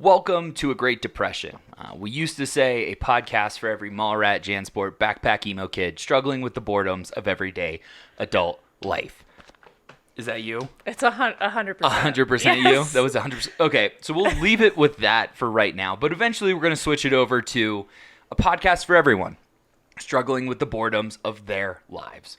Welcome to A Great Depression. We used to say a podcast for every mall rat, Jansport, backpack emo kid struggling with the boredoms of everyday adult life. Is that you? It's 100%. 100% Yes. you? That was 100%. Okay, so we'll leave it with that for right now. But eventually we're going to switch it over to a podcast for everyone struggling with the boredoms of their lives.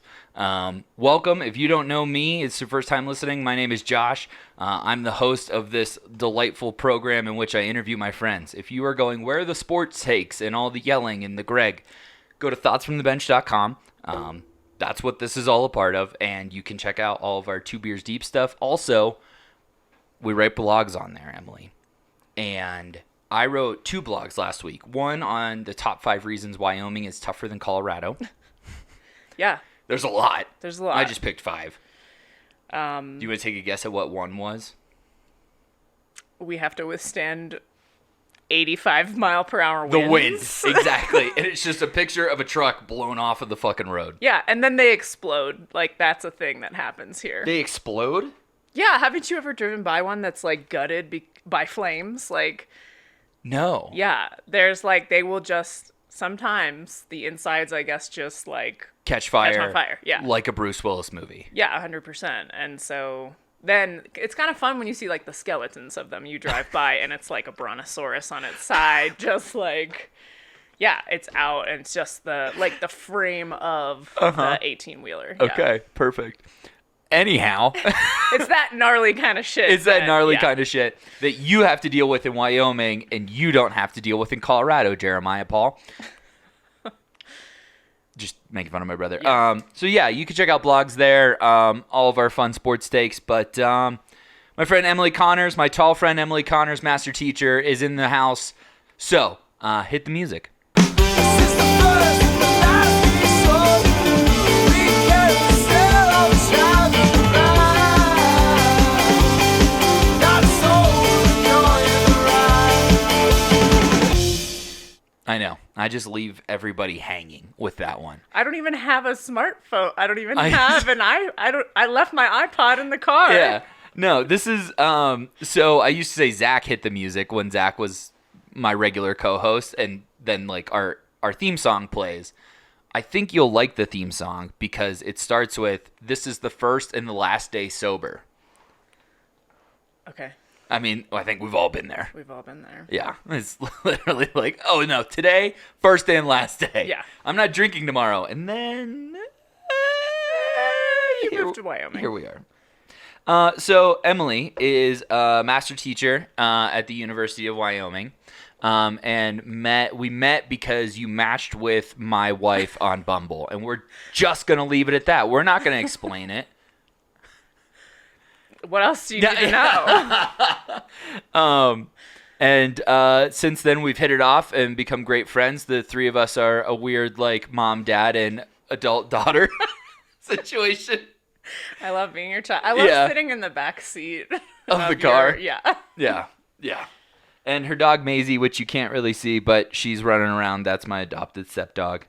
Welcome. If you don't know me, it's your first time listening. My name is Josh. I'm the host of this delightful program in which I interview my friends. If you are going, where are the sports takes and all the yelling and the Greg, go to thoughtsfromthebench.com. That's what this is all a part of, and you can check out all of our Two Beers Deep stuff. Also, we write blogs on there, Emily. And I wrote 2 blogs last week. One on the top 5 reasons Wyoming is tougher than Colorado. Yeah. There's a lot. There's a lot. I just picked 5. Do you want to take a guess at what one was? We have to withstand 85 mile per hour winds. The wind. Exactly. And it's just a picture of a truck blown off of the fucking road. Yeah, and then they explode. Like, that's a thing that happens here. They explode? Yeah, haven't you ever driven by one that's, like, gutted by flames? Like, no. yeah, there's, like, they will just, sometimes the insides, I guess, just, like, Catch fire. on fire, yeah. Like a Bruce Willis movie. Yeah, 100%. And so then it's kind of fun when you see, like, the skeletons of them. You drive by and it's like a brontosaurus on its side, just like, yeah, it's out, and it's just the frame of the 18-wheeler. Yeah. Okay, perfect. Anyhow. It's that gnarly kind of shit. It's that gnarly yeah. kind of shit that you have to deal with in Wyoming and you don't have to deal with in Colorado, Jeremiah Paul. Just making fun of my brother. Yeah. So yeah, you can check out blogs there, all of our fun sports takes. But my friend Emily Connors, my tall friend Emily Connors, master teacher, is in the house. So hit the music. I know. I just leave everybody hanging with that one. I don't even have a smartphone. I don't even have an I left my iPod in the car. Yeah. No, this is so I used to say Zach hit the music when Zach was my regular co-host, and then like our theme song plays. I think you'll like the theme song because it starts with "This is the first and the last day sober." Okay. I mean, I think we've all been there. We've all been there. Yeah. It's literally like, oh no, today, first day and last day. Yeah. I'm not drinking tomorrow. And then You moved to Wyoming. Here we are. So Emily is a master teacher at the University of Wyoming. And we met because you matched with my wife on Bumble. And we're just going to leave it at that. We're not going to explain it. What else do you need to know? And since then we've hit it off and become great friends. The 3 of us are a weird like mom, dad, and adult daughter situation. I love being your child. I love sitting in the back seat of the car. Yeah. Yeah. And her dog Maisie, which you can't really see, but she's running around. That's my adopted stepdog.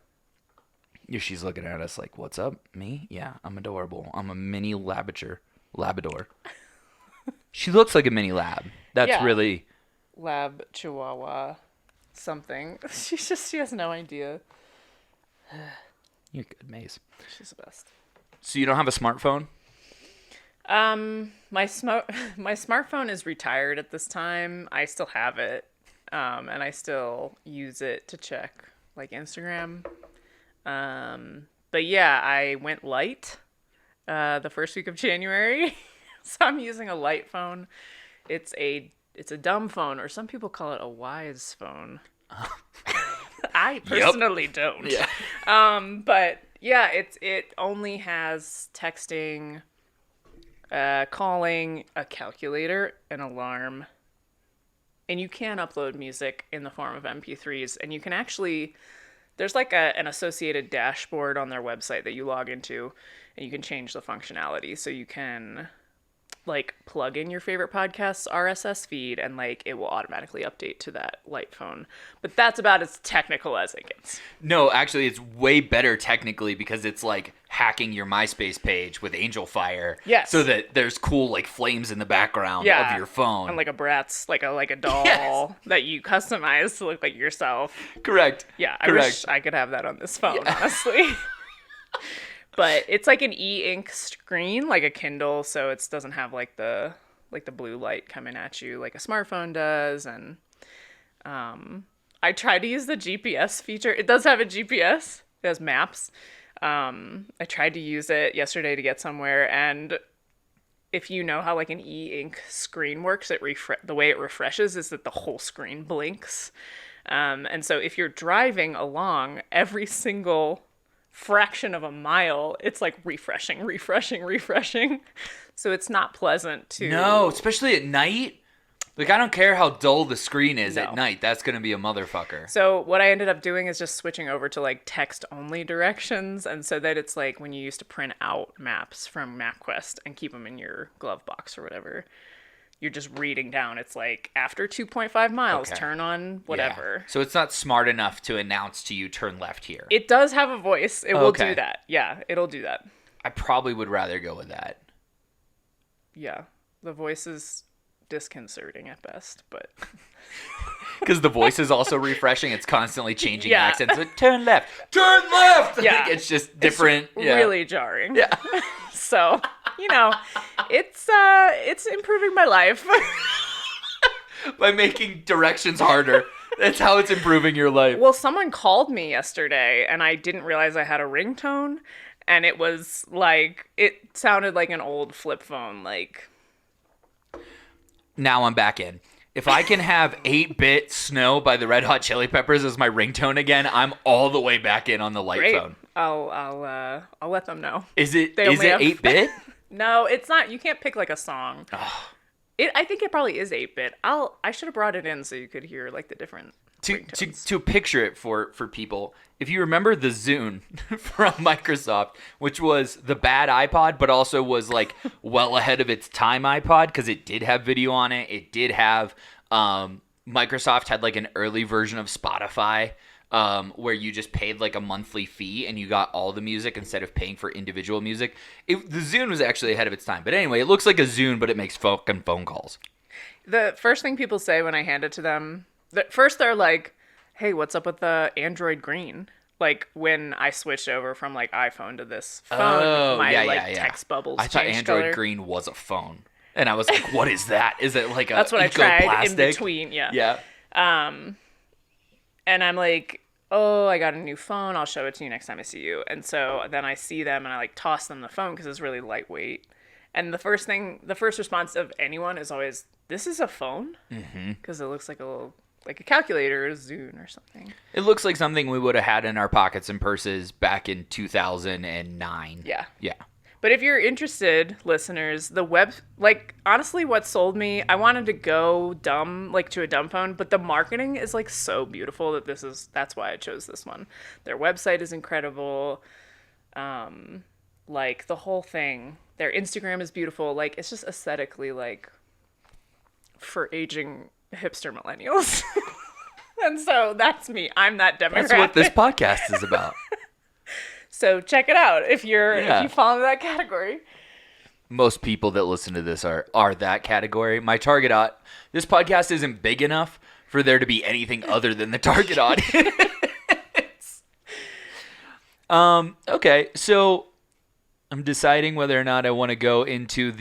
She's looking at us like, "What's up, me? Yeah, I'm adorable. I'm a mini Labrador." She looks like a mini lab. That's really Lab Chihuahua something. She has no idea. You're good, Maze. She's the best. So you don't have a smartphone? My smartphone is retired at this time. I still have it. And I still use it to check like Instagram. But yeah, I went light the first week of January. So I'm using a light phone. It's a dumb phone, or some people call it a wise phone. I personally don't. Yeah. But yeah, it only has texting, calling, a calculator, an alarm, and you can upload music in the form of MP3s, and you can actually, there's like an associated dashboard on their website that you log into, and you can change the functionality. So you can like plug in your favorite podcast's RSS feed and like it will automatically update to that light phone. But that's about as technical as it gets. No, actually, it's way better technically because it's like hacking your MySpace page with Angel Fire. Yes. So that there's cool like flames in the background of your phone. And like a Bratz, like a doll that you customize to look like yourself. Correct. Yeah, I Correct. wish I could have that on this phone, honestly. But it's like an e-ink screen, like a Kindle, so it doesn't have like the blue light coming at you like a smartphone does. And I tried to use the GPS feature. It does have a GPS. It has maps. I tried to use it yesterday to get somewhere, and if you know how like an e-ink screen works, the way it refreshes is that the whole screen blinks. And so if you're driving along, every single fraction of a mile, it's like refreshing. So it's not pleasant to... No, especially at night. Like, I don't care how dull the screen is at No. night. That's going to be a motherfucker. So what I ended up doing is just switching over to like text-only directions, and so that it's like when you used to print out maps from MapQuest and keep them in your glove box or whatever, you're just reading down. It's like, after 2.5 miles, Okay. turn on whatever. Yeah. So it's not smart enough to announce to you, turn left here. It does have a voice. It will Okay. do that. Yeah, it'll do that. I probably would rather go with that. Yeah, the voice is disconcerting at best, but... Because the voice is also refreshing. It's constantly changing Yeah. accents. Like, turn left. Turn left! Yeah. Like, it's just different. It's yeah. really jarring. Yeah. So, it's improving my life. By making directions harder. That's how it's improving your life. Well, someone called me yesterday, and I didn't realize I had a ringtone, and it was like, it sounded like an old flip phone, like... Now I'm back in. If I can have 8-Bit Snow by the Red Hot Chili Peppers as my ringtone again, I'm all the way back in on the light Great. phone. I'll let them know. Is it They only have- 8-bit? No, it's not. You can't pick like a song. I think it probably is 8-bit. I should have brought it in so you could hear like the different ringtones. To picture it for people, if you remember the Zune from Microsoft, which was the bad iPod, but also was like well ahead of its time iPod because it did have video on it. It did have Microsoft had like an early version of Spotify where you just paid like a monthly fee and you got all the music instead of paying for individual music. The Zune was actually ahead of its time. But anyway, it looks like a Zune, but it makes fucking phone calls. The first thing people say when I hand it to them, first they're like, hey, what's up with the Android Green? Like when I switched over from like iPhone to this phone, my text bubbles I thought changed Android color. Green was a phone. And I was like, what is that? Is it like a That's what I tried in plastic? between, yeah. Yeah. And I'm like, oh, I got a new phone. I'll show it to you next time I see you. And so then I see them and I like toss them the phone because it's really lightweight. And the first response of anyone is always, this is a phone? Because it looks like a calculator or a Zune or something. It looks like something we would have had in our pockets and purses back in 2009. Yeah. Yeah. But if you're interested, listeners, honestly, what sold me, I wanted to go dumb, like to a dumb phone, but the marketing is like so beautiful that's why I chose this one. Their website is incredible. Like the whole thing, their Instagram is beautiful. Like it's just aesthetically like for aging hipster millennials. And so that's me. I'm that demographic. That's what this podcast is about. So check it out if you fall into that category. Most people that listen to this are that category. My target this podcast isn't big enough for there to be anything other than the target audience. Okay, so I'm deciding whether or not I want to go into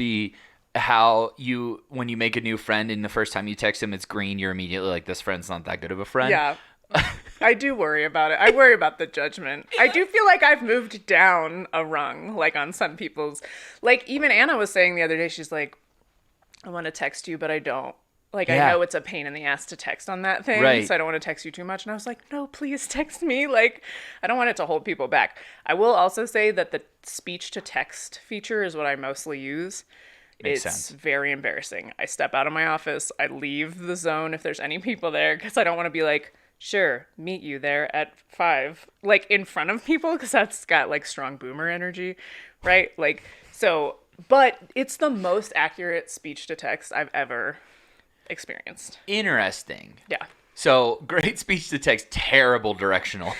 when you make a new friend and the first time you text him it's green, you're immediately like, this friend's not that good of a friend. Yeah. I do worry about it. I worry about the judgment. I do feel like I've moved down a rung, like on some people's, like even Anna was saying the other day, she's like, I want to text you, but I don't. Like, Yeah. I know it's a pain in the ass to text on that thing, Right. so I don't want to text you too much. And I was like, no, please text me. Like, I don't want it to hold people back. I will also say that the speech to text feature is what I mostly use. Makes It's sense. very embarrassing. I step out of my office. I leave the zone if there's any people there because I don't want to be like, sure, meet you there at 5, like in front of people because that's got like strong boomer energy, right? Like, so But it's the most accurate speech to text I've ever experienced. Interesting. Yeah. So, great speech to text, terrible directional.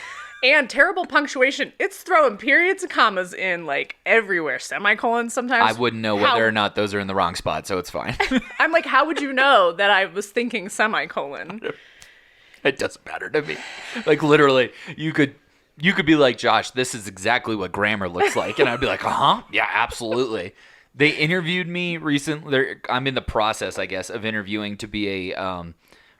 And terrible punctuation. It's throwing periods and commas in like everywhere. Semicolons sometimes. I wouldn't know whether or not those are in the wrong spot, so it's fine. I'm like, how would you know that I was thinking semicolon? It doesn't matter to me. Like, literally, you could be like, Josh, this is exactly what grammar looks like. And I'd be like, yeah, absolutely. They interviewed me recently. I'm in the process, I guess, of interviewing to be a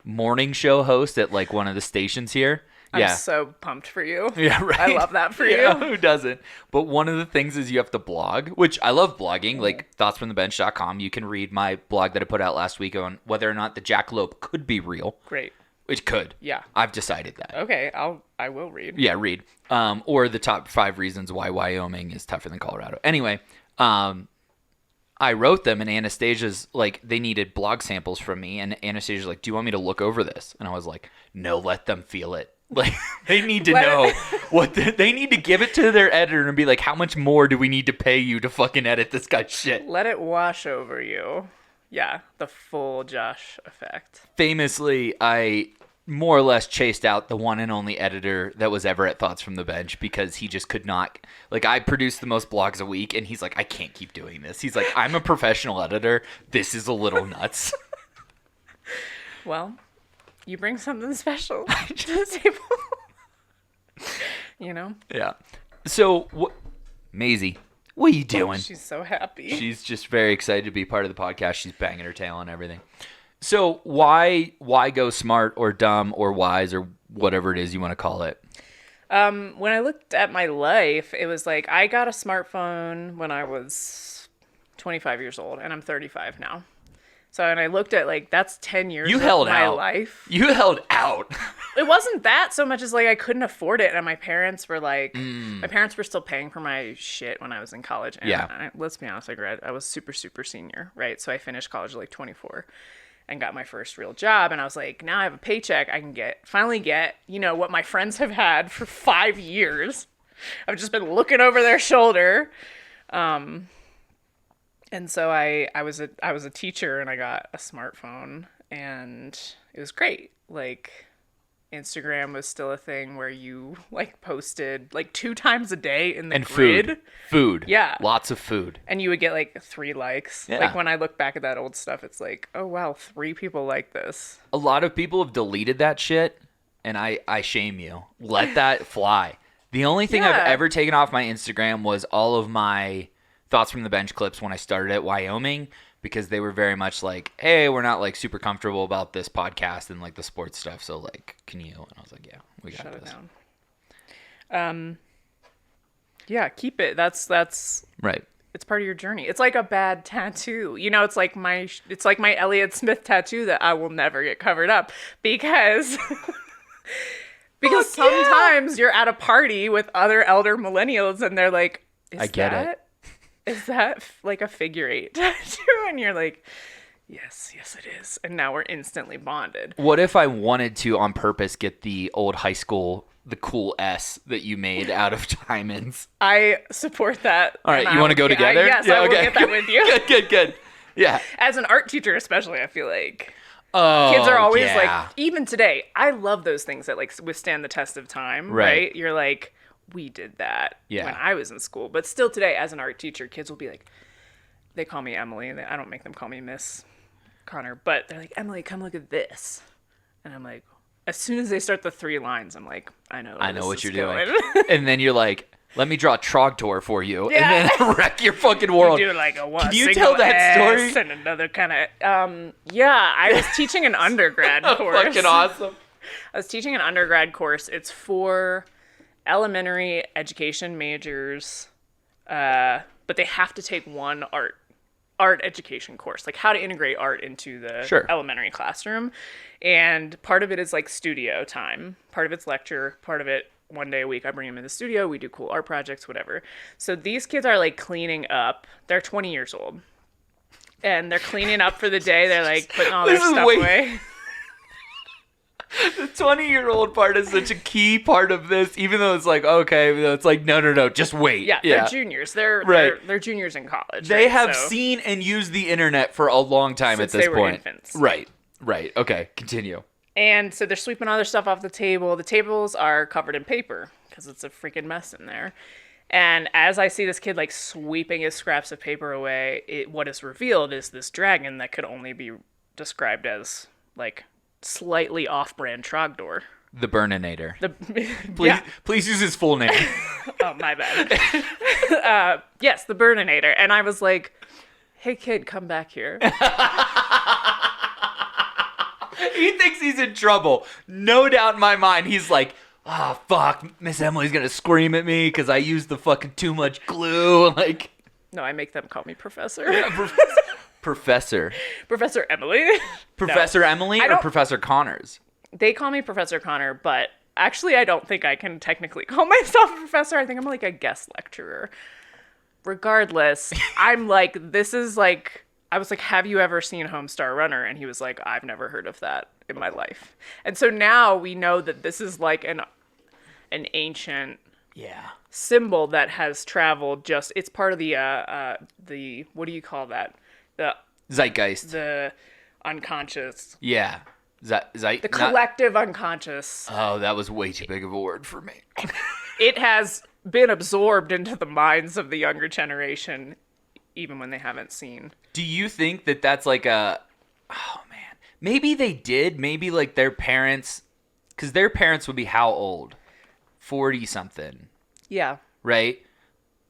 morning show host at like one of the stations here. I'm so pumped for you. Yeah, right. I love that for Yeah, you. who doesn't? But one of the things is you have to blog, which I love blogging, like thoughtsfromthebench.com. You can read my blog that I put out last week on whether or not the jackalope could be real. Great. It could. Yeah. I've decided that. Okay, I will read. Yeah, read. Or the top 5 reasons why Wyoming is tougher than Colorado. Anyway, I wrote them, and Anastasia's like, they needed blog samples from me, and Anastasia's like, do you want me to look over this? And I was like, no, let them feel it. Like, they need to know they need to give it to their editor and be like, how much more do we need to pay you to fucking edit this guy's shit? Let it wash over you. Yeah, the full Josh effect. Famously, I more or less chased out the one and only editor that was ever at Thoughts from the Bench because he just could not. Like, I produced the most blogs a week, and he's like, I can't keep doing this. He's like, I'm a professional editor. This is a little nuts. Well, you bring something special to the table. You know? Yeah. So, Maisie, what are you doing? She's so happy. She's just very excited to be part of the podcast. She's banging her tail on everything. So why go smart or dumb or wise or whatever it is you want to call it? When I looked at my life, it was like I got a smartphone when I was 25 years old, and I'm 35 now. So, and I looked at like, that's 10 years of my life. You held out. It wasn't that so much as like I couldn't afford it, and my parents were like, my parents were still paying for my shit when I was in college. And let's be honest, I was super, super senior, right? So I finished college at like 24 and got my first real job, and I was like, now I have a paycheck, I can finally get, you know, what my friends have had for 5 years. I've just been looking over their shoulder. And so I was a teacher, and I got a smartphone, and it was great. Like, Instagram was still a thing where you like posted like 2 times a day in the grid. Food. Yeah. Lots of food. And you would get like 3 likes. Yeah. Like when I look back at that old stuff, it's like, oh wow, 3 people like this. A lot of people have deleted that shit, and I shame you. Let that fly. The only thing I've ever taken off my Instagram was all of my Thoughts from the Bench clips when I started at Wyoming, because they were very much like, hey, we're not like super comfortable about this podcast and like the sports stuff, so like, can you? And I was like, yeah, we got Shut this. It down. Yeah, keep it. That's right. It's part of your journey. It's like a bad tattoo. You know, it's like my Elliott Smith tattoo that I will never get covered up because sometimes you're at a party with other elder millennials and they're like, is that like a figure 8 tattoo? And you're like, yes, it is. And now we're instantly bonded. What if I wanted to on purpose get the old high school, the cool S that you made out of diamonds? I support that. All right, you want to go together? Yes, I will get that with you. Good. Yeah. As an art teacher especially, I feel like kids are always like, even today, I love those things that like withstand the test of time, right? You're like, we did that when I was in school. But still today, as an art teacher, kids will be like, they call me Emily. And I don't make them call me Miss Connor. But they're like, Emily, come look at this. And I'm like, as soon as they start the 3 lines, I'm like, I know what you're doing. And then you're like, let me draw Trogdor for you. Yeah. And then wreck your fucking world. You do like a one. Can you tell that story? And another kind of, I was teaching an undergrad course. Fucking awesome. I was teaching an undergrad course. It's for elementary education majors, but they have to take one art education course, like how to integrate art into the elementary classroom. And part of it is like studio time. Part of it's lecture. Part of it, one day a week, I bring them in the studio. We do cool art projects, whatever. So these kids are like cleaning up. They're 20 years old. And they're cleaning up for the day. They're like putting all their stuff away. The 20-year-old part is such a key part of this, even though it's like, okay, it's like, no, just wait. Yeah, they're juniors. They're juniors in college. They right? have seen and used the internet for a long time Since at this they were point. infants. Right. Okay, continue. And so they're sweeping all their stuff off the table. The tables are covered in paper because it's a freaking mess in there. And as I see this kid like sweeping his scraps of paper away, what is revealed is this dragon that could only be described as like slightly off-brand Trogdor. The Burninator. Please use his full name. Oh, my bad. Yes, the Burninator. And I was like, hey kid, come back here. He thinks he's in trouble. No doubt in my mind, he's like, oh, fuck, Miss Emily's gonna scream at me because I used the fucking too much glue. Like, no, I make them call me Professor. Professor. Professor Emily. Professor Emily or Professor Connors? They call me Professor Connor, but actually I don't think I can technically call myself a professor. I think I'm like a guest lecturer. Regardless, I'm like, this is like... I was like, have you ever seen Homestar Runner? And he was like, I've never heard of that in my life. And so now we know that this is like an ancient symbol that has traveled it's part of the what do you call that? The zeitgeist. The unconscious. Yeah. The collective unconscious. Oh, that was way too big of a word for me. It has been absorbed into the minds of the younger generation even when they haven't seen. Do you think that that's like oh man, maybe they did, maybe like their parents, because their parents would be how old? 40 something. Yeah. Right?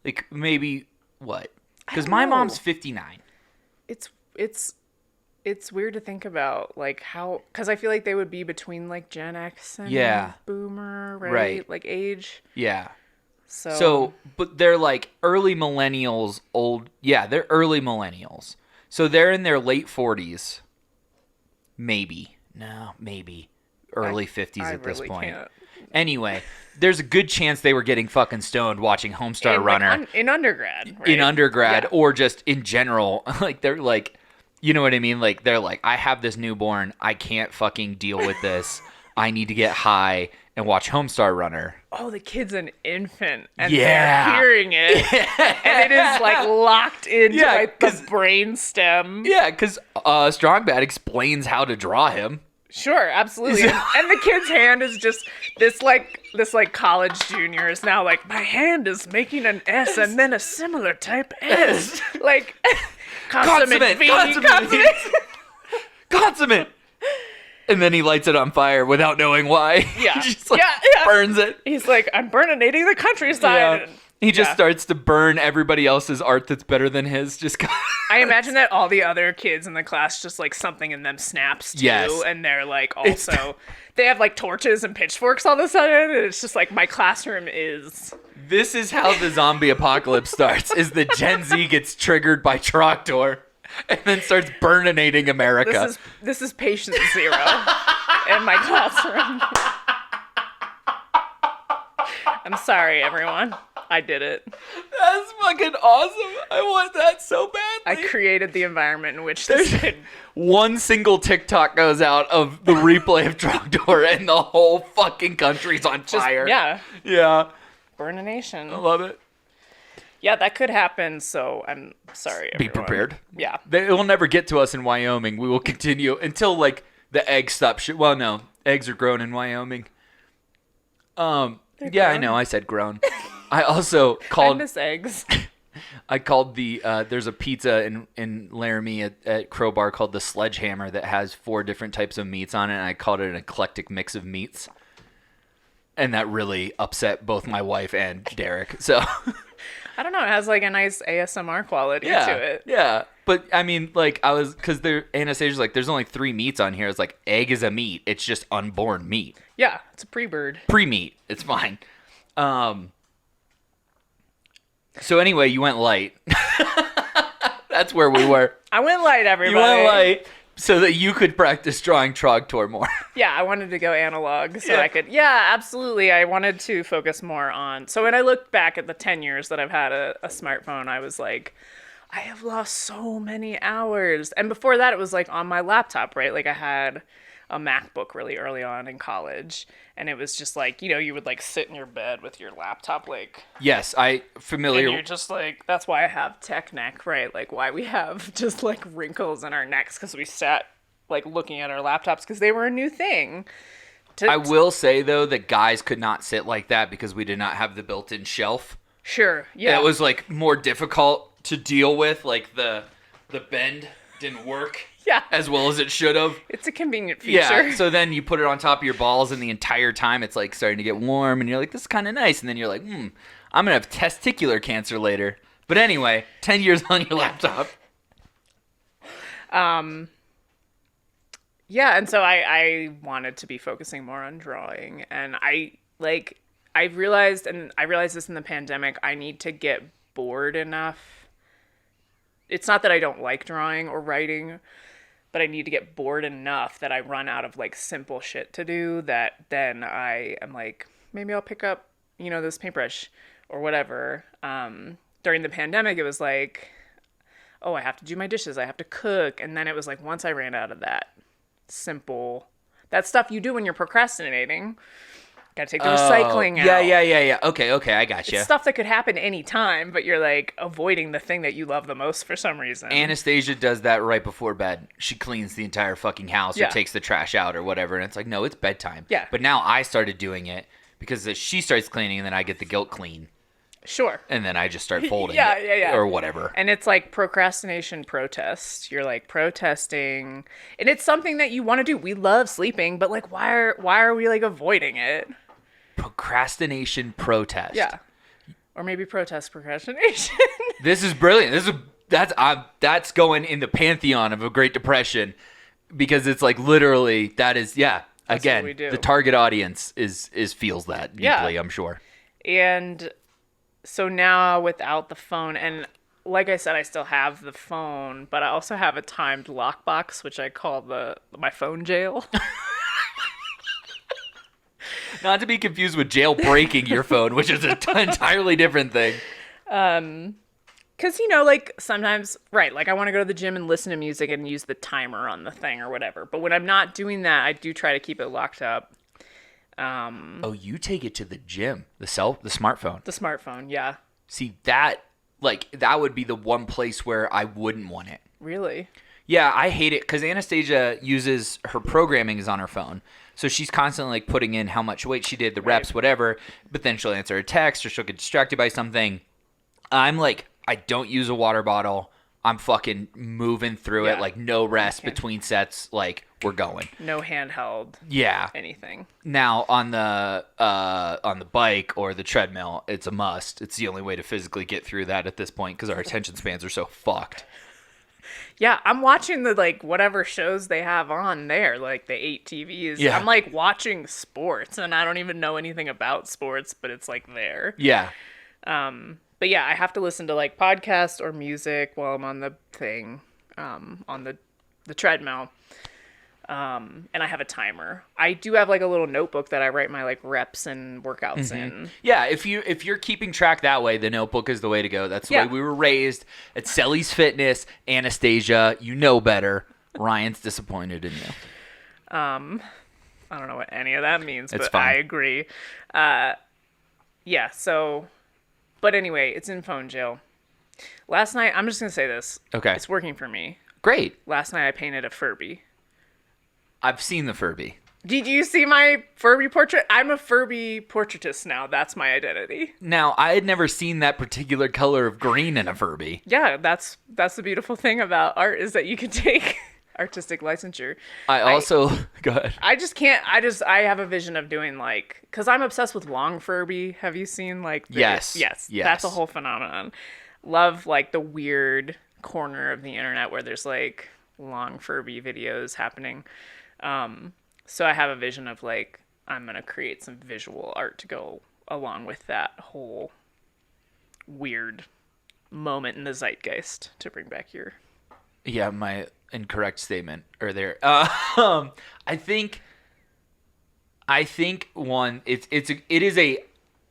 Like maybe what? Because my mom's 59. It's weird to think about like how, because I feel like they would be between like Gen X and Boomer, right? Like age. Yeah. So, but they're like early millennials, they're early millennials. So they're in their late 40s. Maybe. Early 50s at this point. Can't. Anyway, there's a good chance they were getting fucking stoned watching Homestar Runner. Like in undergrad, right? In undergrad, or just in general. Like, they're like, you know what I mean? Like, they're like, I have this newborn. I can't fucking deal with this. I need to get high and watch Homestar Runner. Oh, the kid's an infant, and they're hearing it, and it is like locked into like the brain stem. Yeah, because Strongbad explains how to draw him. Sure, absolutely, and the kid's hand is just this college junior is now like, my hand is making an S and then a similar type S, like consummate. And then he lights it on fire without knowing why. Yeah. He just burns it. He's like, I'm burninating the countryside. Yeah. He just starts to burn everybody else's art that's better than his. I imagine that all the other kids in the class, just like something in them snaps too. Yes. And they're like also, they have like torches and pitchforks all of a sudden. And it's just like, my classroom is... This is how the zombie apocalypse starts, is that Gen Z gets triggered by Trogdor. And then starts burninating America. This is patient zero in my classroom. I'm sorry, everyone. I did it. That's fucking awesome. I want that so badly. I created the environment in which this kid... One single TikTok goes out of the replay of Trogdor and the whole fucking country's on fire. Yeah. Burnination. I love it. Yeah, that could happen, so I'm sorry, everyone. Be prepared. Yeah. It will never get to us in Wyoming. We will continue until, like, the eggs stop well, no. Eggs are grown in Wyoming. Yeah, I know. I said grown. I also called... I miss eggs. I called there's a pizza in Laramie at Crowbar called the Sledgehammer that has 4 different types of meats on it, and I called it an eclectic mix of meats. And that really upset both my wife and Derek, so... I don't know. It has like a nice ASMR quality to it. Yeah. But I mean, like, because Anastasia's like, there's only 3 meats on here. It's like, egg is a meat. It's just unborn meat. Yeah. It's a pre-bird. Pre-meat. It's fine. So anyway, you went light. That's where we were. I went light, everybody. You went light so that you could practice drawing Trogdor more. Yeah, I wanted to go analog so I could. Yeah, absolutely. I wanted to focus more on. So when I looked back at the 10 years that I've had a smartphone, I was like, I have lost so many hours. And before that, it was like on my laptop, right? Like I a MacBook really early on in college, and it was just like, you would like sit in your bed with your laptop, like, Yes, I familiar. and you're just like, that's why I have tech neck, right? Like why we have just like wrinkles in our necks, because we sat like looking at our laptops because they were a new thing. I will say though that guys could not sit like that because we did not have the built-in shelf. Sure, yeah. It was like more difficult to deal with. Like the bend didn't work. Yeah. As well as it should have. It's a convenient feature. Yeah, so then you put it on top of your balls, and the entire time it's like starting to get warm, and you're like, this is kind of nice. And then you're like, I'm going to have testicular cancer later. But anyway, 10 years on your laptop. Yeah, and so I wanted to be focusing more on drawing. And I realized this in the pandemic, I need to get bored enough. It's not that I don't like drawing or writing, but I need to get bored enough that I run out of like simple shit to do, that then I am like, maybe I'll pick up, this paintbrush or whatever. During the pandemic, it was like, oh, I have to do my dishes, I have to cook. And then it was like, once I ran out of that stuff you do when you're procrastinating, gotta take the recycling out. Yeah. Okay, I gotcha. It's stuff that could happen anytime, but you're like avoiding the thing that you love the most for some reason. Anastasia does that right before bed. She cleans the entire fucking house or takes the trash out or whatever, and it's like, no, it's bedtime. Yeah. But now I started doing it because she starts cleaning, and then I get the guilt clean. Sure. And then I just start folding yeah. or whatever. And it's like procrastination protest. You're like protesting, and it's something that you want to do. We love sleeping, but like why are we like avoiding it? Procrastination protest. Yeah. Or maybe protest procrastination. This is brilliant. That's going in the pantheon of a Great Depression, because it's like literally that is That's again, what we do. the target audience is feels that deeply, I'm sure. And so now without the phone, and like I said, I still have the phone, but I also have a timed lockbox, which I call my phone jail. Not to be confused with jailbreaking your phone, which is an entirely different thing. Because, like sometimes, right, like I want to go to the gym and listen to music and use the timer on the thing or whatever. But when I'm not doing that, I do try to keep it locked up. You take it to the gym, the smartphone. The smartphone, yeah. See, that would be the one place where I wouldn't want it. Really? Yeah, I hate it because Anastasia uses her programming is on her phone. So she's constantly like putting in how much weight she did, the reps, whatever. But then she'll answer a text or she'll get distracted by something. I'm like, I don't use a water bottle. I'm fucking moving through it, like no rest between sets. Like we're going. No handheld. Yeah. Anything. Now on the bike or the treadmill, it's a must. It's the only way to physically get through that at this point because our attention spans are so fucked. Yeah, I'm watching the like whatever shows they have on there, like the 8 TVs. Yeah. I'm like watching sports, and I don't even know anything about sports, but it's like there. Yeah. But yeah, I have to listen to like podcasts or music while I'm on the thing, on the treadmill. And I have a timer. I do have like a little notebook that I write my like reps and workouts in. Yeah, if you're keeping track that way, the notebook is the way to go. That's the way we were raised at Selly's Fitness. Anastasia, you know better. Ryan's disappointed in you. I don't know what any of that means, It's but fine. I agree. Yeah, so, but anyway, it's in phone jail. Last night, I'm just going to say this. Okay. It's working for me. Great. Last night I painted a Furby. I've seen the Furby. Did you see my Furby portrait? I'm a Furby portraitist now. That's my identity. Now, I had never seen that particular color of green in a Furby. Yeah, that's the beautiful thing about art is that you can take artistic licensure. I also go ahead. I just can't. I have a vision of doing like, because I'm obsessed with long Furby. Have you seen like? Yes. That's a whole phenomenon. Love like the weird corner of the internet where there's like long Furby videos happening. So I have a vision of like, I'm going to create some visual art to go along with that whole weird moment in the zeitgeist, to bring back your... Yeah, my incorrect statement or there. I think one, it is a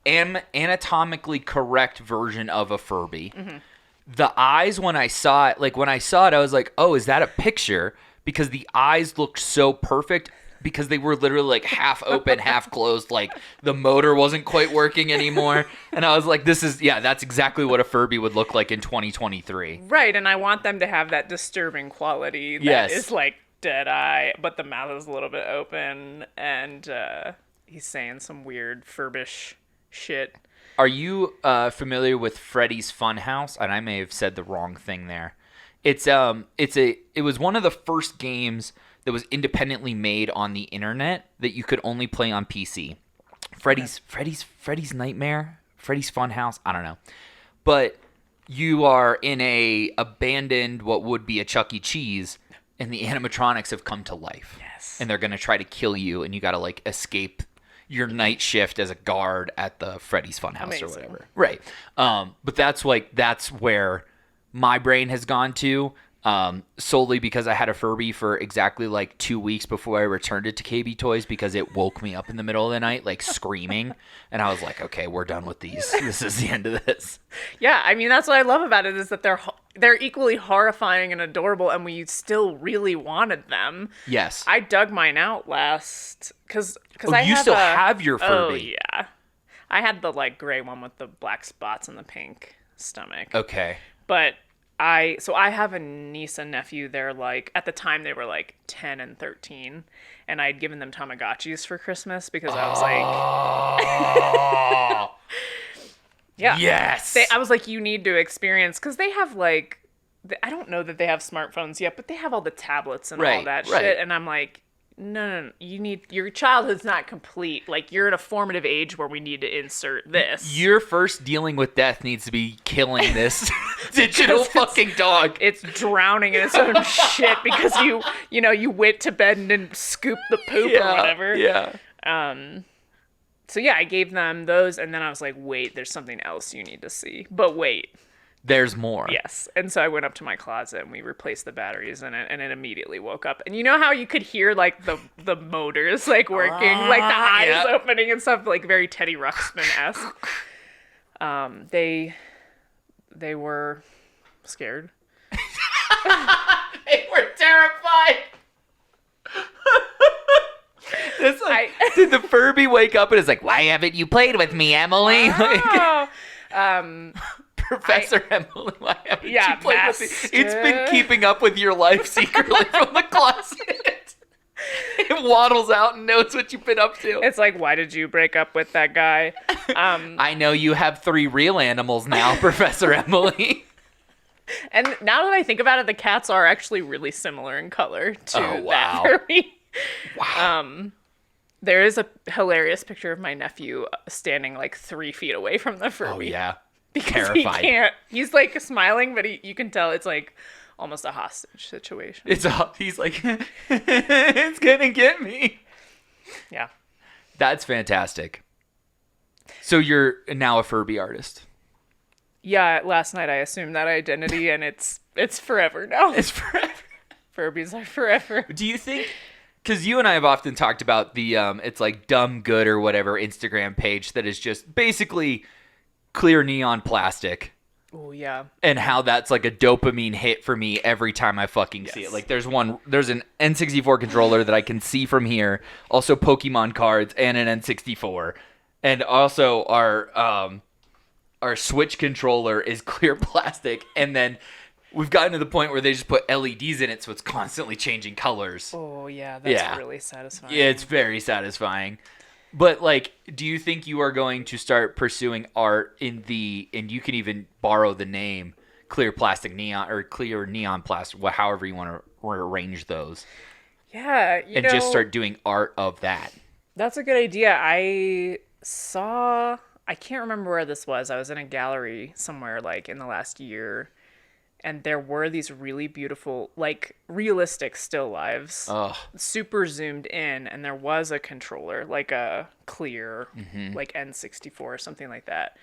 anatomically correct version of a Furby. Mm-hmm. The eyes, when I saw it, I was like, oh, is that a picture? Because the eyes looked so perfect. because they were literally like half open, half closed. Like the motor wasn't quite working anymore. And I was like, that's exactly what a Furby would look like in 2023. Right. And I want them to have that disturbing quality that is like dead eye, but the mouth is a little bit open. And he's saying some weird Furbish shit. Are you familiar with Freddy's Funhouse? And I may have said the wrong thing there. It was one of the first games that was independently made on the internet that you could only play on PC. Freddy's Nightmare, Freddy's Funhouse, I don't know. But you are in a abandoned what would be a Chuck E. Cheese, and the animatronics have come to life. Yes. And they're going to try to kill you, and you got to like escape your night shift as a guard at the Freddy's Funhouse or whatever. Right. But that's where my brain has gone to, solely because I had a Furby for exactly like 2 weeks before I returned it to KB Toys because it woke me up in the middle of the night, like screaming. And I was like, okay, we're done with these. This is the end of this. Yeah, I mean, that's what I love about it is that they're equally horrifying and adorable, and we still really wanted them. Yes. I dug mine out last because you still have your Furby. Oh, yeah. I had the like gray one with the black spots and the pink stomach. Okay. But I have a niece and nephew. They're like, at the time they were like 10 and 13, and I'd given them Tamagotchis for Christmas because I was like, yeah, yes. I was like, you need to experience, because they have like, I don't know that they have smartphones yet, but they have all the tablets and all that shit, and I'm like, no, your childhood's not complete. Like, you're at a formative age where we need to insert this. Your first dealing with death needs to be killing this digital fucking dog. It's drowning in its own shit because you went to bed and didn't scoop the poop or whatever. Yeah. So yeah, I gave them those, and then I was like, wait, there's something else you need to see. But wait. There's more. Yes. And so I went up to my closet and we replaced the batteries in it, and it immediately woke up. And you know how you could hear like the motors like working, like the eyes opening and stuff, like very Teddy Ruxpin-esque. They were scared. They were terrified. Did the Furby wake up and is like, why haven't you played with me, Emily? Professor Emily, why haven't you played with me? It's been keeping up with your life secretly from the closet. It waddles out and knows what you've been up to. It's like, why did you break up with that guy? I know you have 3 real animals now, Professor Emily. And now that I think about it, the cats are actually really similar in color to that Furby. Wow. There is a hilarious picture of my nephew standing like 3 feet away from the Furby. Oh, yeah. Because terrified. He can't. He's like smiling, but you can tell it's like almost a hostage situation. He's like, it's gonna get me. Yeah. That's fantastic. So you're now a Furby artist. Yeah, last night I assumed that identity, and it's forever now. It's forever. Furbies are forever. Do you think, because you and I have often talked about the it's like Dumb Good or whatever Instagram page that is just basically clear neon plastic. Oh, yeah. And how that's like a dopamine hit for me every time I fucking see it. Like there's an N64 controller that I can see from here, also Pokemon cards and an N64. And also our Switch controller is clear plastic, and then we've gotten to the point where they just put LEDs in it so it's constantly changing colors. Oh, yeah, that's really satisfying. Yeah, it's very satisfying. But, like, do you think you are going to start pursuing art and you can even borrow the name clear plastic neon or clear neon plastic, however you want to rearrange those? Yeah, and just start doing art of that. That's a good idea. I can't remember where this was. I was in a gallery somewhere, like, in the last year, and there were these really beautiful, like, realistic still lives, super zoomed in, and there was a controller, like a clear, like N64 or something like that.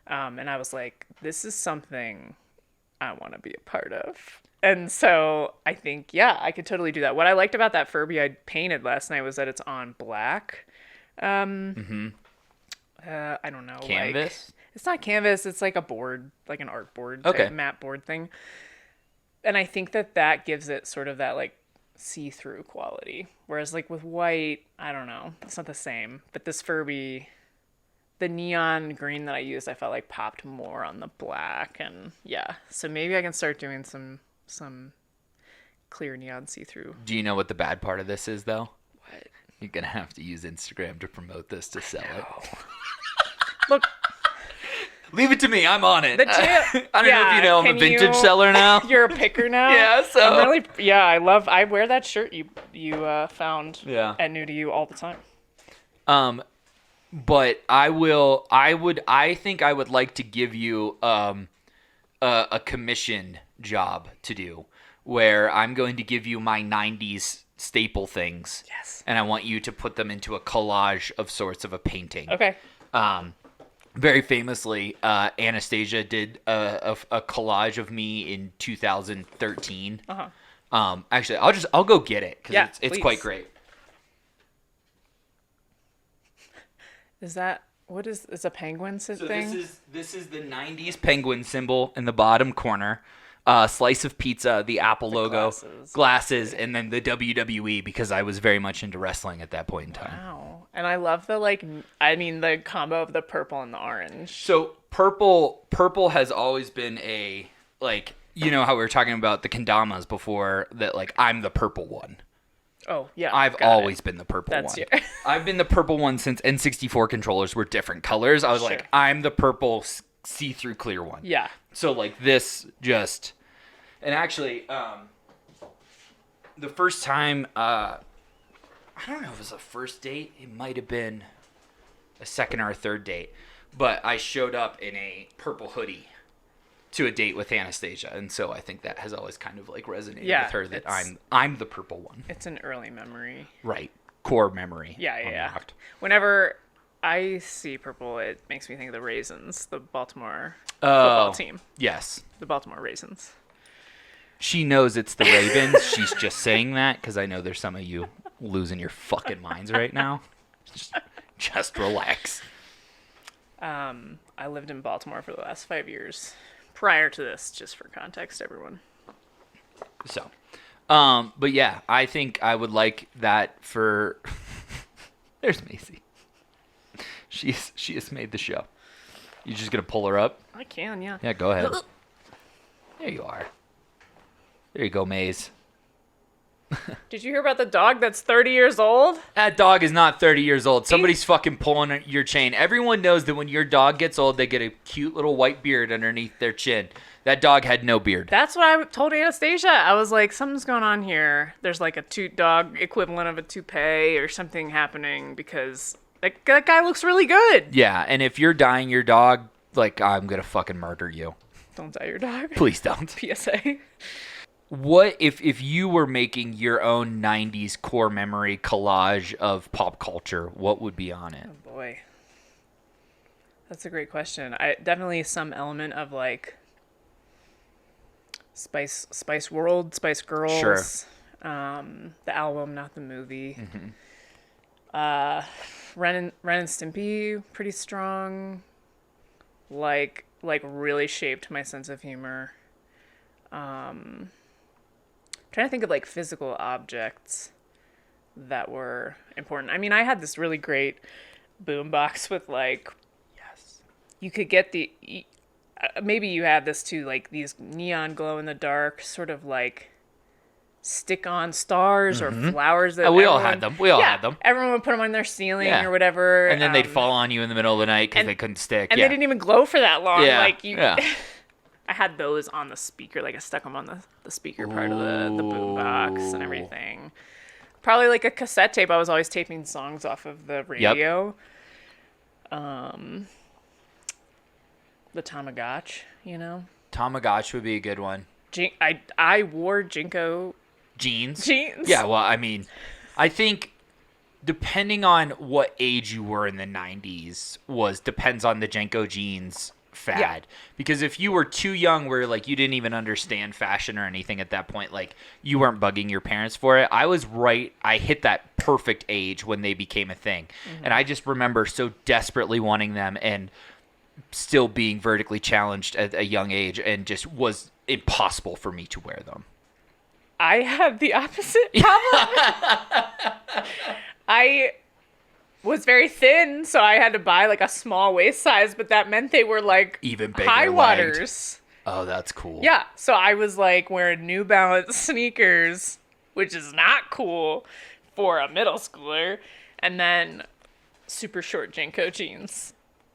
And I was like, this is something I want to be a part of. And so I think, I could totally do that. What I liked about that Furby I painted last night was that it's on black. I don't know. Canvas? Like, it's not canvas. It's like a board, like an art board, type, matte board thing. And I think that gives it sort of that like see-through quality. Whereas like with white, I don't know, it's not the same. But this Furby, the neon green that I used, I felt like popped more on the black. And yeah, so maybe I can start doing some clear neon see-through. Do you know what the bad part of this is, though? What? You're going to have to use Instagram to promote this to sell it. Look. Leave it to me. I'm on it. I don't know if you know I'm a vintage seller now. You're a picker now? Yeah, so. I'm really, I wear that shirt you found at New to You all the time. But I think I would like to give you a commission job to do where I'm going to give you my 90s staple things. Yes. And I want you to put them into a collage of sorts of a painting. Okay. Very famously, Anastasia did a collage of me in 2013. Actually, I'll go get it because it's quite great. Is that it's a penguin thing? This is the 90s penguin symbol in the bottom corner. Slice of pizza, the Apple logo, glasses, and then the WWE because I was very much into wrestling at that point in time. Wow. And I love the combo of the purple and the orange. So purple has always been a, like, you know how we were talking about the kendamas before, that like I'm the purple one. Oh, yeah. I've always been the purple one. That's I've been the purple one since N64 controllers were different colors. I was like, I'm the purple see-through clear one. Yeah. So like this just, and actually, the first time, I don't know if it was a first date. It might have been a second or a third date, but I showed up in a purple hoodie to a date with Anastasia, and so I think that has always kind of like resonated with her that I'm the purple one. It's an early memory. Right. Core memory. Yeah. Whenever I see purple, it makes me think of the Raisins, the Baltimore football team. Yes. The Baltimore Raisins. She knows it's the Ravens. She's just saying that because I know there's some of you losing your fucking minds right now. Just relax. I lived in Baltimore for the last 5 years. Prior to this, just for context, everyone. So, but yeah, I think I would like that for... There's Macy. She has made the show. You just gonna pull her up? I can, yeah. Yeah, go ahead. There you are. There you go, Maze. Did you hear about the dog that's 30 years old? That dog is not 30 years old. Somebody's fucking pulling your chain. Everyone knows that when your dog gets old, they get a cute little white beard underneath their chin. That dog had no beard. That's what I told Anastasia. I was like, something's going on here. There's like a dog equivalent of a toupee or something happening because that guy looks really good. Yeah, and if you're dying your dog, like, I'm going to fucking murder you. Don't die your dog. Please don't. PSA. What if you were making your own 90s core memory collage of pop culture, what would be on it? Oh boy. That's a great question. Definitely some element of like Spice World, Spice Girls. Sure. The album, not the movie. Mm-hmm. Ren and Stimpy, pretty strong. Like really shaped my sense of humor. Trying to think of like physical objects that were important. I mean, I had this really great boombox with like, you could get maybe you had this too, like these neon glow in the dark sort of like stick-on stars or flowers that we all had them. Everyone would put them on their ceiling or whatever, and then they'd fall on you in the middle of the night because they couldn't stick. And they didn't even glow for that long. Yeah. Like I had those on the speaker, like I stuck them on the speaker part of the boombox and everything. Probably like a cassette tape. I was always taping songs off of the radio. The Tamagotchi, you know. Tamagotchi would be a good one. I wore Jinko jeans. Yeah, well, I mean, I think depending on what age you were in the 90s depends on the Jinko jeans fad. Yeah. Because if you were too young where like you didn't even understand fashion or anything at that point, like you weren't bugging your parents for it. I hit that perfect age when they became a thing. And I just remember so desperately wanting them and still being vertically challenged at a young age, and just was impossible for me to wear them. I had the opposite problem. I was very thin, so I had to buy like a small waist size, but that meant they were like Even bigger high legged. waters. Oh, that's cool. Yeah, so I was like wearing New Balance sneakers, which is not cool for a middle schooler, and then super short Jinko jeans.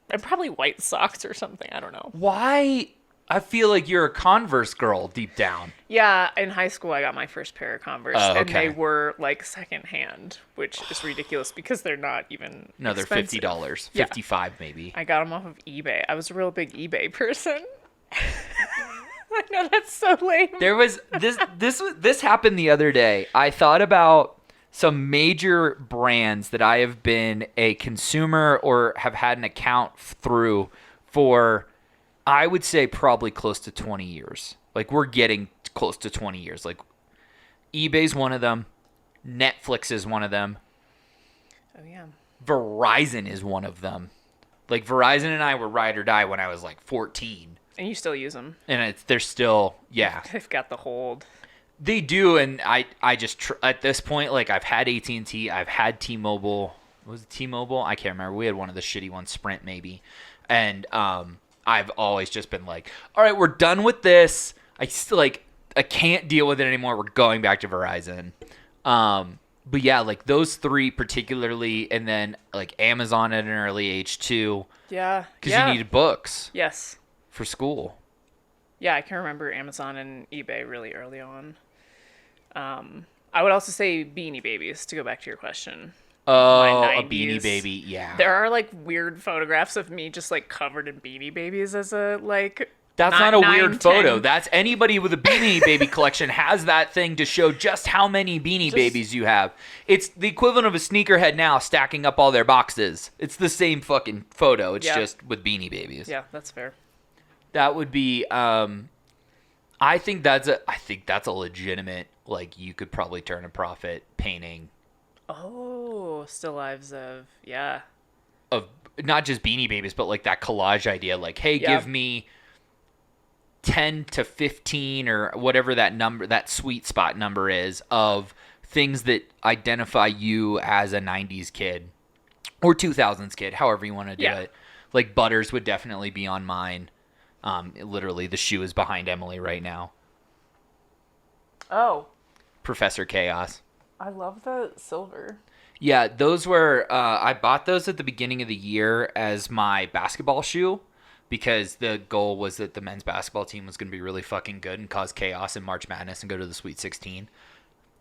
And probably white socks or something, I don't know. Why? I feel like you're a Converse girl deep down. Yeah, in high school I got my first pair of Converse, Oh, and okay. they were like secondhand, which is ridiculous because they're not even No, they're expensive. $50. Yeah. 55 maybe. I got them off of eBay. I was a real big eBay person. I know that's so lame. There was this happened the other day. I thought about some major brands that I have been a consumer or have had an account through for, I would say, probably close to 20 years. Like, we're getting close to 20 years. Like, eBay's one of them. Netflix is one of them. Oh, yeah. Verizon is one of them. Like, Verizon and I were ride or die when I was like 14. And you still use them. And they're still, yeah. They've got the hold. They do, and I just, at this point, like, I've had AT&T, I've had T-Mobile. Was it T-Mobile? I can't remember. We had one of the shitty ones, Sprint maybe. And I've always just been like, all right, we're done with this. I can't deal with it anymore. We're going back to Verizon. But yeah, like those three particularly, and then like Amazon at an early age too. Yeah. Because you needed books Yes. for school. Yeah, I can remember Amazon and eBay really early on. I would also say Beanie Babies, to go back to your question. Oh, My a 90s. Beanie Baby, yeah. There are like weird photographs of me just like covered in Beanie Babies as a like. That's not a 9, weird 10. photo. That's anybody with a Beanie Baby collection has that thing to show just how many Beanie Babies you have. It's the equivalent of a sneakerhead now stacking up all their boxes. It's the same fucking photo. It's just with Beanie Babies. Yeah, that's fair. That would be. I think that's a legitimate. Like, you could probably turn a profit painting Oh, still lives of of not just Beanie Babies, but like that collage idea. Like, hey, Yeah. give me 10 to 15 or whatever that number, that sweet spot number is of things that identify you as a 90s kid or 2000s kid, however you want to do it. Like Butters would definitely be on mine. Literally, the shoe is behind Emily right now. Oh, Professor Chaos. I love the silver. Yeah, those were, I bought those at the beginning of the year as my basketball shoe because the goal was that the men's basketball team was going to be really fucking good and cause chaos in March Madness and go to the Sweet 16.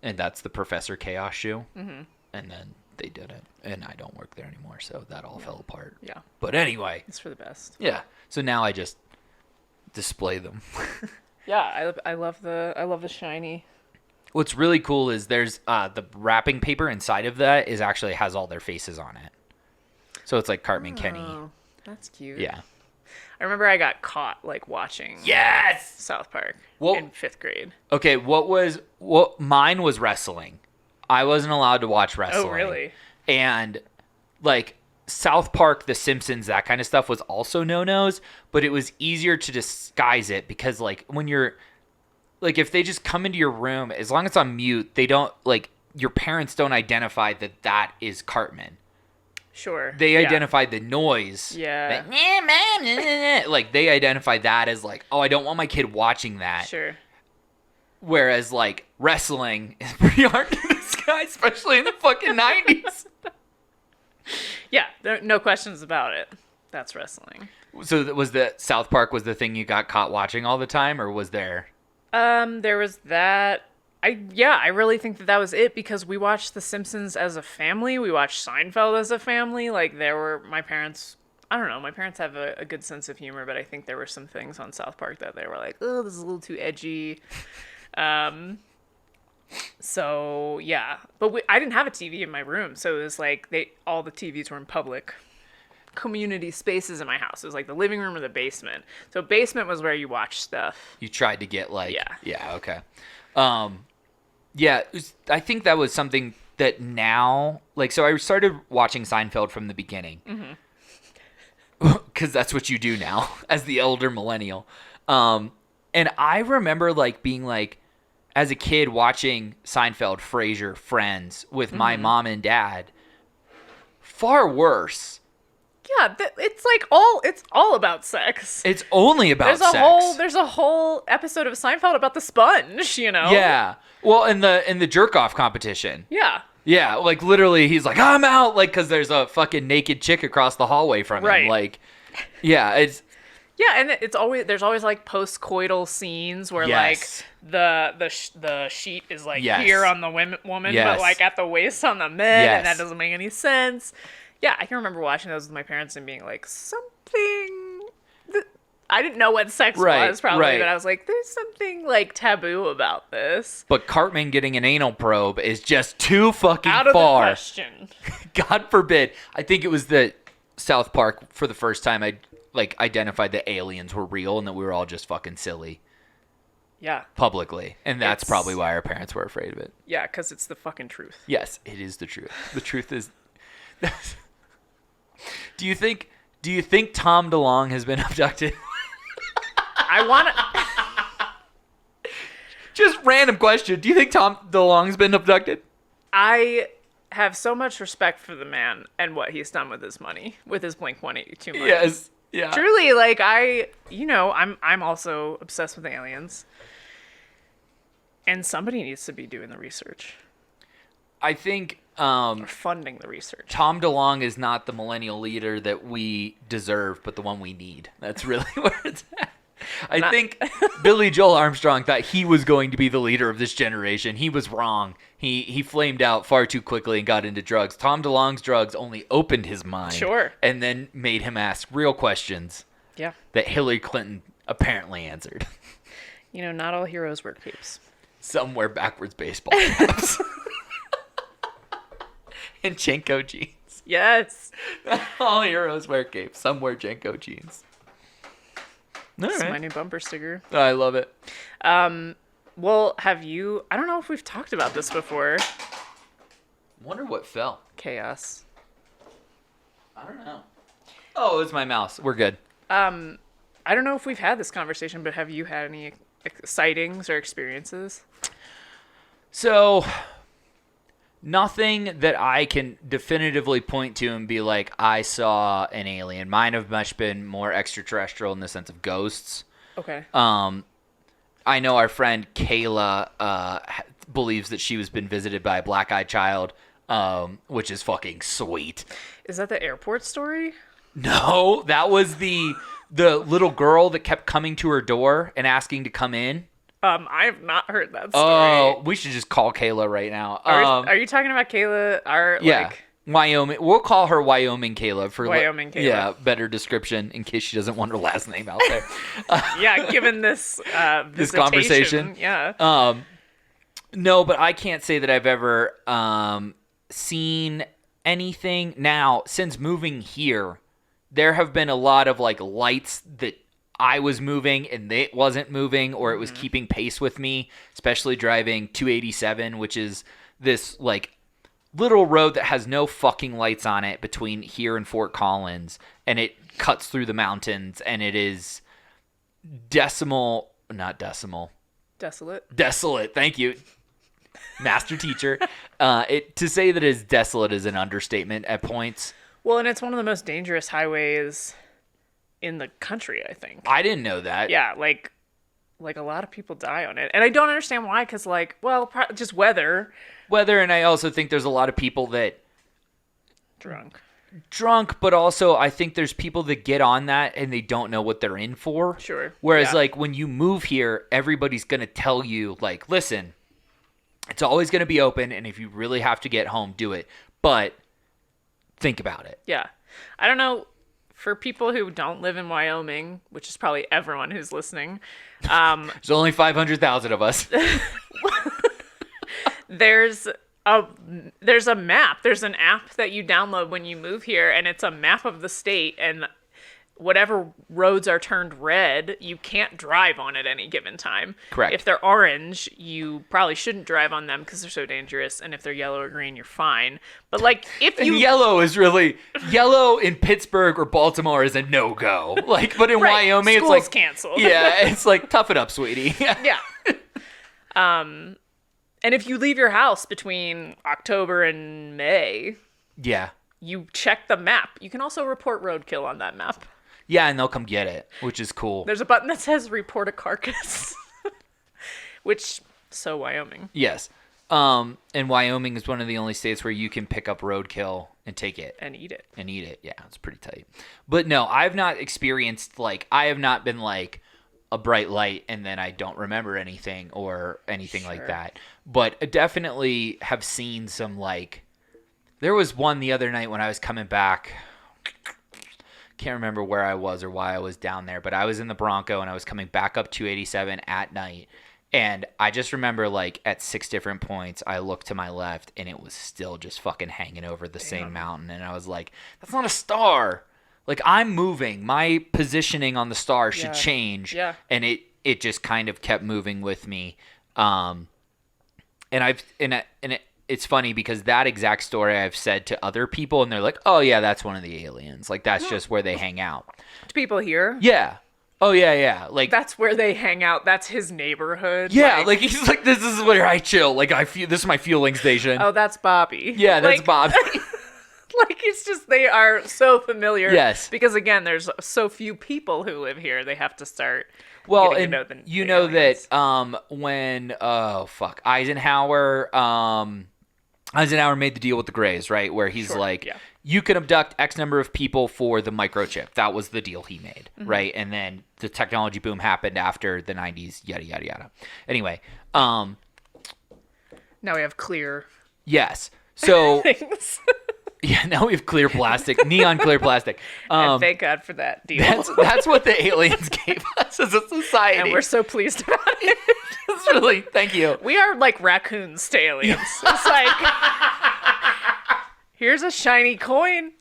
And that's the Professor Chaos shoe. Mm-hmm. And then they did it. And I don't work there anymore, so that all fell apart. Yeah. But anyway. It's for the best. Yeah. So now I just display them. Yeah, I love the shiny. What's really cool is there's the wrapping paper inside of that is actually has all their faces on it. So it's like Cartman Kenny. Oh, that's cute. Yeah. I remember I got caught like watching Yes. South Park Well- in 5th grade. Okay, mine was wrestling. I wasn't allowed to watch wrestling. Oh, really? And like South Park, The Simpsons, that kind of stuff was also no-nos, but it was easier to disguise it because like when you're like if they just come into your room, as long as it's on mute, they don't like your parents don't identify that is Cartman. Sure. They identify the noise. Yeah. Like they identify that as like, oh, I don't want my kid watching that. Sure. Whereas like wrestling is pretty hard to disguise, especially in the fucking 90s. Yeah, no questions about it. That's wrestling. So was the South Park was the thing you got caught watching all the time, or was there? There was that. I really think that was it because we watched The Simpsons as a family. We watched Seinfeld as a family. Like my parents, I don't know, my parents have a good sense of humor, but I think there were some things on South Park that they were like, oh, this is a little too edgy. So yeah, but I didn't have a TV in my room. So it was like all the TVs were in public community spaces in my house. It was like the living room or the basement. So basement was where you watch stuff. You tried to get like Yeah. Okay. I think that was something that now like so I started watching Seinfeld from the beginning because that's what you do now as the elder millennial. And I remember like being like as a kid watching Seinfeld, Frasier, Friends with my mom and dad, far worse. Yeah, it's all about sex. It's only about sex. There's a whole episode of Seinfeld about the sponge, you know? Yeah. Well, in the jerk-off competition. Yeah. Yeah, like literally he's like, I'm out, like, because there's a fucking naked chick across the hallway from him. Like, yeah, it's... Yeah, and there's always like post-coital scenes where Yes. like the sheet is like Yes. here on the woman, Yes. but like at the waist on the men, Yes. and that doesn't make any sense. Yeah, I can remember watching those with my parents and being like, I didn't know what sex was probably, but I was like, there's something like taboo about this. But Cartman getting an anal probe is just too fucking Out of far. the question. God forbid. I think it was the South Park for the first time I like identified that aliens were real and that we were all just fucking silly. Yeah. Publicly. And that's probably why our parents were afraid of it. Yeah, because it's the fucking truth. Yes, it is the truth. The truth is... Do you think Tom DeLonge has been abducted? I want to... Just random question. Do you think Tom DeLonge's been abducted? I have so much respect for the man and what he's done with his money, with his Blink-182 money. Yes. Yeah. Truly, like I'm also obsessed with aliens. And somebody needs to be doing the research. I think Or funding the research. Tom DeLonge is not the millennial leader that we deserve, but the one we need. That's really where it's at. I think Billy Joel Armstrong thought he was going to be the leader of this generation. He was wrong. He flamed out far too quickly and got into drugs. Tom DeLonge's drugs only opened his mind. Sure. And then made him ask real questions. Yeah. That Hillary Clinton apparently answered. You know, not all heroes wear capes. Some wear backwards baseball caps. And Jenko jeans. Yes. All heroes wear capes. Some wear Jenko jeans. All This is right. my new bumper sticker. I love it. Well, I don't know if we've talked about this before. Wonder what fell. Chaos. I don't know. Oh, it's my mouse. We're good. I don't know if we've had this conversation, but have you had any sightings or experiences? So, nothing that I can definitively point to and be like, I saw an alien. Mine have much been more extraterrestrial in the sense of ghosts. Okay. I know our friend Kayla believes that she was been visited by a black-eyed child, which is fucking sweet. Is that the airport story? No, that was the little girl that kept coming to her door and asking to come in. I have not heard that story. Oh, we should just call Kayla right now. Are you talking about Kayla? Yeah. Wyoming. We'll call her Wyoming Kayla for Wyoming Kayla. Yeah, better description in case she doesn't want her last name out there. Yeah, given this This conversation. Yeah. No, but I can't say that I've ever seen anything. Now, since moving here, there have been a lot of like lights that I was moving and it wasn't moving, or it was keeping pace with me, especially driving 287, which is this like little road that has no fucking lights on it between here and Fort Collins, and it cuts through the mountains, and it is desolate. Thank you, master teacher. To say that it's desolate is an understatement at points. Well, and it's one of the most dangerous highways in the country, I think. I didn't know that. Yeah, like a lot of people die on it, and I don't understand why. Because just weather. And I also think there's a lot of people that drunk, but also I think there's people that get on that and they don't know what they're in for. Sure. Whereas Yeah. like when you move here, everybody's gonna tell you like, listen, it's always gonna be open, and if you really have to get home, do it. But think about it. Yeah. I don't know. For people who don't live in Wyoming, which is probably everyone who's listening, There's only 500,000 of us. there's a map. There's an app that you download when you move here, and it's a map of the state, and whatever roads are turned red, you can't drive on at any given time. Correct. If they're orange, you probably shouldn't drive on them because they're so dangerous, and if they're yellow or green, you're fine. But like if And you yellow in Pittsburgh or Baltimore is a no-go. Like, but in Right. Wyoming, School's it's like canceled. Yeah, it's like tough it up, sweetie. Yeah. And if you leave your house between October and May, Yeah. you check the map. You can also report roadkill on that map. Yeah, and they'll come get it, which is cool. There's a button that says report a carcass. Which, so Wyoming. Yes. And Wyoming is one of the only states where you can pick up roadkill and take it. And eat it. Yeah, it's pretty tight. But no, I've not experienced, like, I have not been like a bright light and then I don't remember anything or anything like that. But I definitely have seen some, like, there was one the other night when I was coming back. Can't remember where I was or why I was down there, but I was in the Bronco and I was coming back up 287 at night. And I just remember, like, at 6 different points, I looked to my left, and it was still just fucking hanging over the same mountain. And I was like, that's not a star. Like, I'm moving. My positioning on the star should change. Yeah. And it just kind of kept moving with me. It's funny because that exact story I've said to other people, and they're like, oh, yeah, that's one of the aliens. Like, that's just where they hang out. To people here? Yeah. Oh, yeah. Like, that's where they hang out. That's his neighborhood. Yeah, like he's like, this is where I chill. Like, this is my fueling station. Oh, that's Bobby. Yeah, that's Bobby. Like, it's just, they are so familiar. Yes. Because, again, there's so few people who live here. They have to start well, getting and to know the you know aliens. that when, Eisenhower made the deal with the Greys, right? Where he's you can abduct X number of people for the microchip. That was the deal he made, right? And then the technology boom happened after the 90s, yada, yada, yada. Anyway. Now we have clear. Yes. So. things. Yeah, now we have clear plastic, neon clear plastic. And thank God for that deal. That's what the aliens gave us as a society. And we're so pleased about it. It's really, thank you. We are like raccoons to aliens. It's like, here's a shiny coin.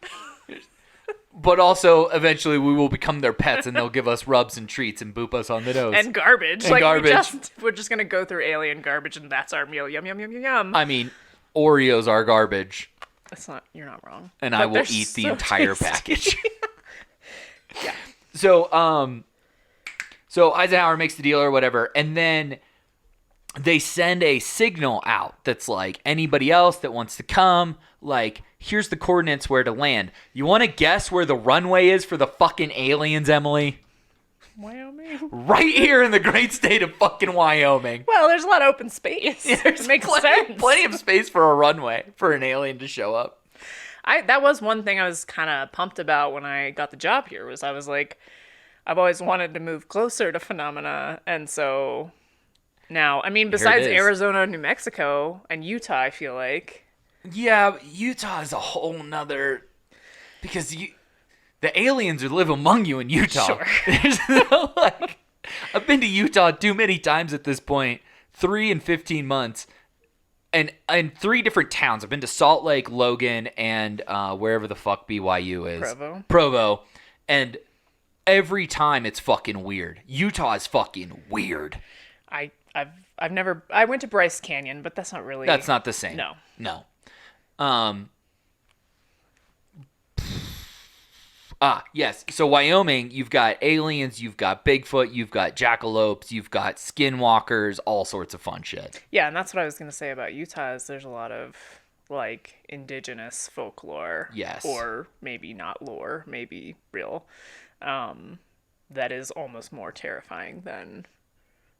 But also, eventually, we will become their pets, and they'll give us rubs and treats and boop us on the nose. And garbage. And like, garbage. We're just going to go through alien garbage, and that's our meal. Yum, yum, yum, yum, yum. I mean, Oreos are garbage. You're not wrong. And but I will eat the entire package. Yeah. So Eisenhower makes the deal or whatever, and then they send a signal out that's like, anybody else that wants to come, like, here's the coordinates where to land. You want to guess where the runway is for the fucking aliens, Emily? Wyoming. Right here in the great state of fucking Wyoming. Well, there's a lot of open space. Yeah, it makes sense. Plenty of space for a runway for an alien to show up. That was one thing I was kind of pumped about when I got the job here. Was I was like, I've always wanted to move closer to phenomena, and so now, I mean, besides Arizona, New Mexico, and Utah, I feel like. Yeah, Utah is a whole nother, because the aliens would live among you in Utah. Sure. There's no, like, I've been to Utah too many times at this point, 3 in 15 months, and in 3 different towns. I've been to Salt Lake, Logan, and wherever the fuck BYU is. Provo. And every time it's fucking weird. Utah is fucking weird. I went to Bryce Canyon, but that's not really. That's not the same. No. Yes. So Wyoming, you've got aliens, you've got Bigfoot, you've got jackalopes, you've got skinwalkers, all sorts of fun shit. Yeah, and that's what I was going to say about Utah is there's a lot of, like, indigenous folklore. Yes. Or maybe not lore, maybe real. That is almost more terrifying than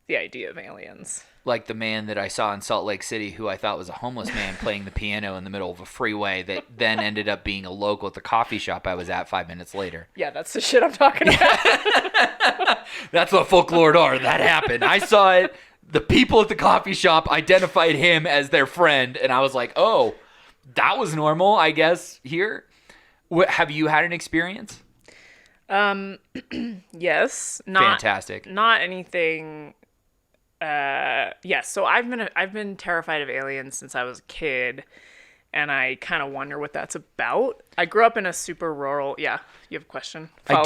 the idea of aliens. Like the man that I saw in Salt Lake City who I thought was a homeless man playing the piano in the middle of a freeway that then ended up being a local at the coffee shop I was at 5 minutes later. Yeah, that's the shit I'm talking about. That's what folklore are. That happened. I saw it. The people at the coffee shop identified him as their friend, and I was like, oh, that was normal, I guess, here. Have you had an experience? Yes. Fantastic. Not anything. Yes. So I've been terrified of aliens since I was a kid, and I kind of wonder what that's about. I grew up in a super rural. Yeah. You have a question? I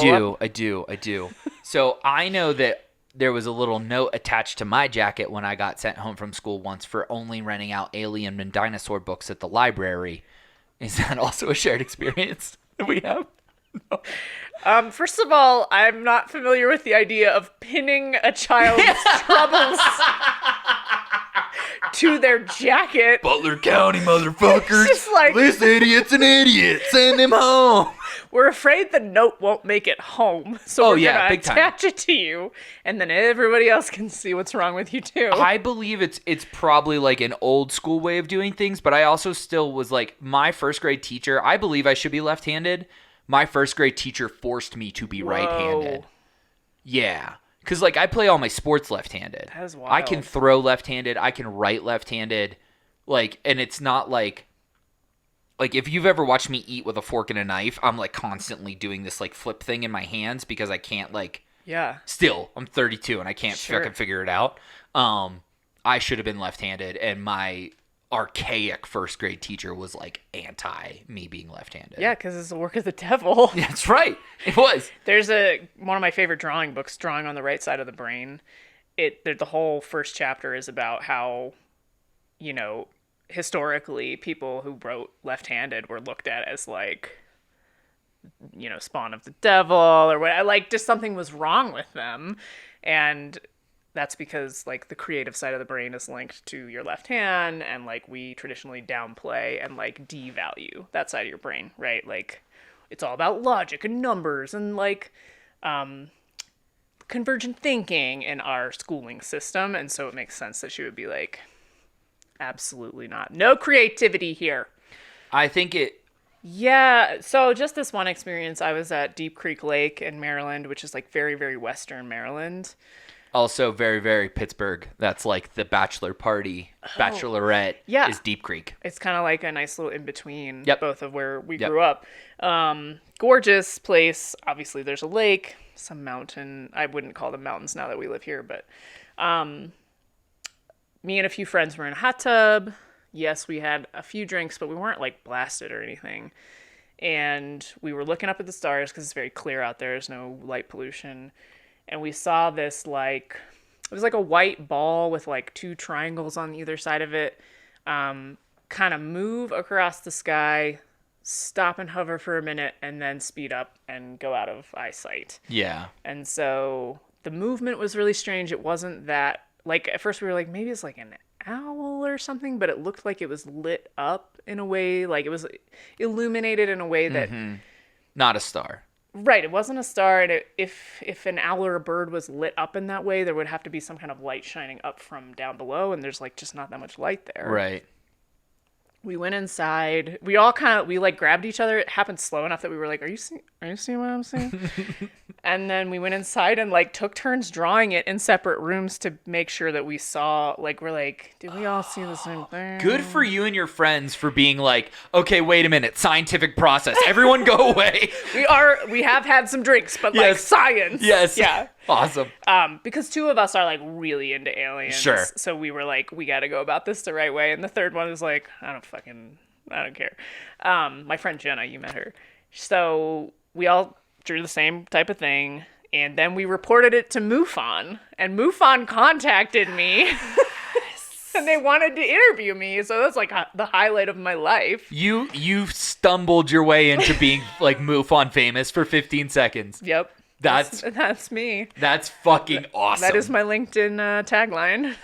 do. So I know that there was a little note attached to my jacket when I got sent home from school once for only renting out alien and dinosaur books at the library. Is that also a shared experience that we have? No. First of all, I'm not familiar with the idea of pinning a child's troubles to their jacket. Butler County, motherfuckers. It's just like, this idiot's an idiot. Send him home. we're afraid the note won't make it home, so we're gonna big time. attach it to you, and then everybody else can see what's wrong with you too. I believe it's probably like an old school way of doing things, but I also still was like, my first grade teacher, I believe I should be left-handed. My first grade teacher forced me to be right-handed. Yeah. Because, like, I play all my sports left-handed. That is wild. I can throw left-handed. I can write left-handed. Like, and it's not like, if you've ever watched me eat with a fork and a knife, I'm, like, constantly doing this, like, flip thing in my hands because I can't, like, still, I'm 32 and I can't fucking figure it out. I should have been left-handed, and my archaic first grade teacher was, like, anti me being left-handed. Yeah, because it's the work of the devil. That's right. It was. There's one of my favorite drawing books, Drawing on the Right Side of the Brain. The whole first chapter is about how, you know, historically people who wrote left-handed were looked at as, like, you know, spawn of the devil or what. Like, just something was wrong with them. And that's because, like, the creative side of the brain is linked to your left hand, and, like, we traditionally downplay and, like, devalue that side of your brain, right? Like, it's all about logic and numbers and, like, convergent thinking in our schooling system, and so it makes sense that she would be like, absolutely not. No creativity here. I think it... Yeah, so just this one experience, I was at Deep Creek Lake in Maryland, which is, like, very, very western Maryland. Also very, very Pittsburgh. That's like the bachelor party, bachelorette is Deep Creek. It's kind of like a nice little in-between, both of where we grew up. Gorgeous place. Obviously, there's a lake, some mountain. I wouldn't call them mountains now that we live here, but me and a few friends were in a hot tub. Yes, we had a few drinks, but we weren't, like, blasted or anything. And we were looking up at the stars because it's very clear out there. There's no light pollution. And we saw this, like, it was like a white ball with, like, two triangles on either side of it, kind of move across the sky, stop and hover for a minute, and then speed up and go out of eyesight. Yeah. And so the movement was really strange. It wasn't that, like, at first we were like, maybe it's like an owl or something, but it looked like it was lit up in a way, like it was illuminated in a way that... Not a star. Right, it wasn't a star, and if an owl or a bird was lit up in that way, there would have to be some kind of light shining up from down below, and there's, like, just not that much light there. Right. We went inside. We all like, grabbed each other. It happened slow enough that we were like, are you seeing what I'm seeing? And then we went inside and, like, took turns drawing it in separate rooms to make sure that we saw, like, we're like, did we all see the same thing? Good for you and your friends for being like, okay, wait a minute, scientific process. Everyone go away. We have had some drinks, but, like, science. Yes. Yeah. Awesome. Because two of us are, like, really into aliens. Sure. So we were like, we got to go about this the right way. And the third one was like, I don't care. My friend Jenna, you met her. So we all drew the same type of thing. And then we reported it to MUFON. And MUFON contacted me. And they wanted to interview me. So that's, like, the highlight of my life. You stumbled your way into being, like, MUFON famous for 15 seconds. Yep. That's me. That's fucking awesome. That is my LinkedIn tagline.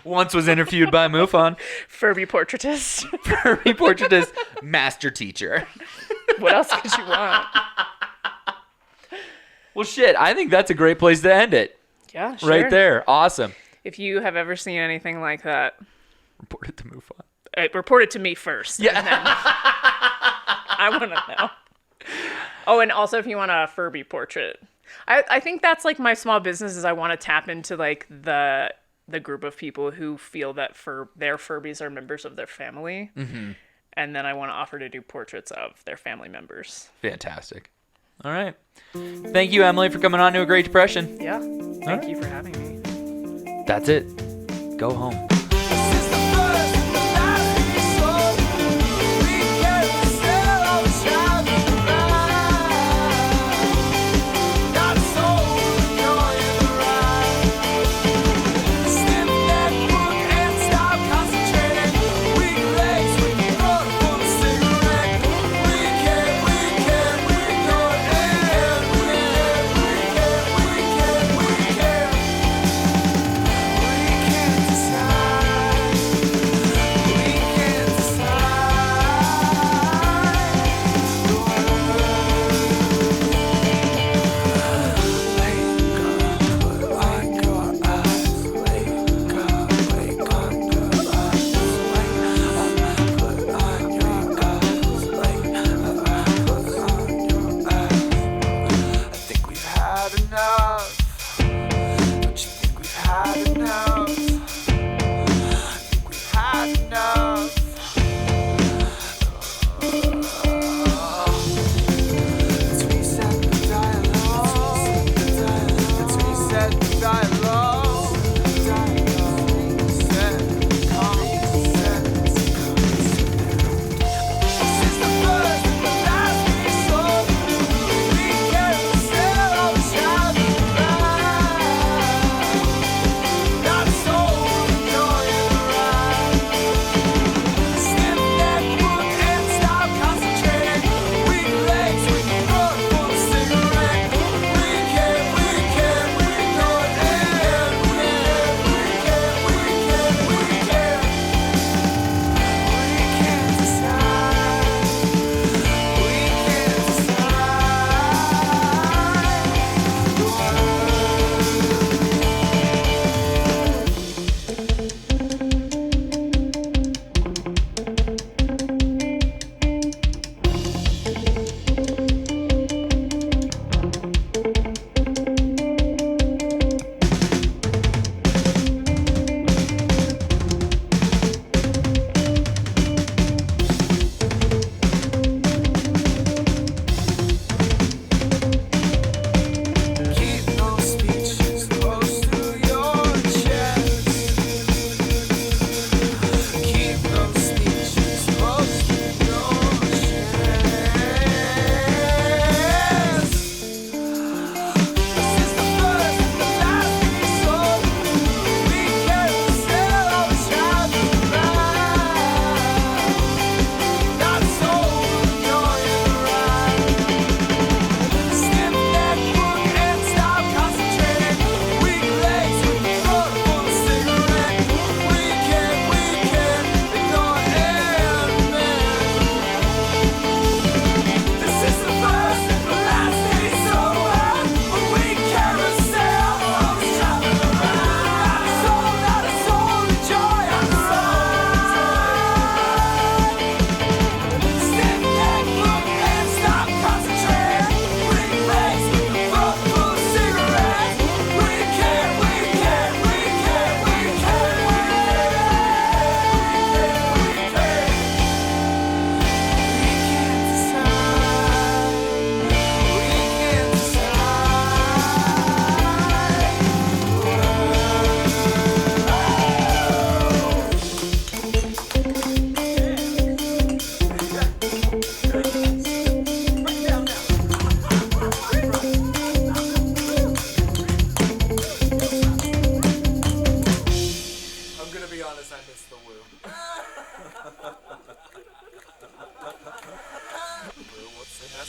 Once was interviewed by MUFON. Furby Portraitist. Furby Portraitist, master teacher. What else could you want? Well, shit, I think that's a great place to end it. Yeah, sure. Right there. Awesome. If you have ever seen anything like that, report it to MUFON. Report it to me first. Yeah. And then I want to know. Oh, and also if you want a Furby portrait. I think that's, like, my small business is I want to tap into, like, the group of people who feel that their Furbies are members of their family. Mm-hmm. And then I want to offer to do portraits of their family members. Fantastic. All right. Thank you, Emily, for coming on to A Great Depression. Yeah. Thank you for having me. That's it. Go home. Decide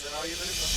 Adiós.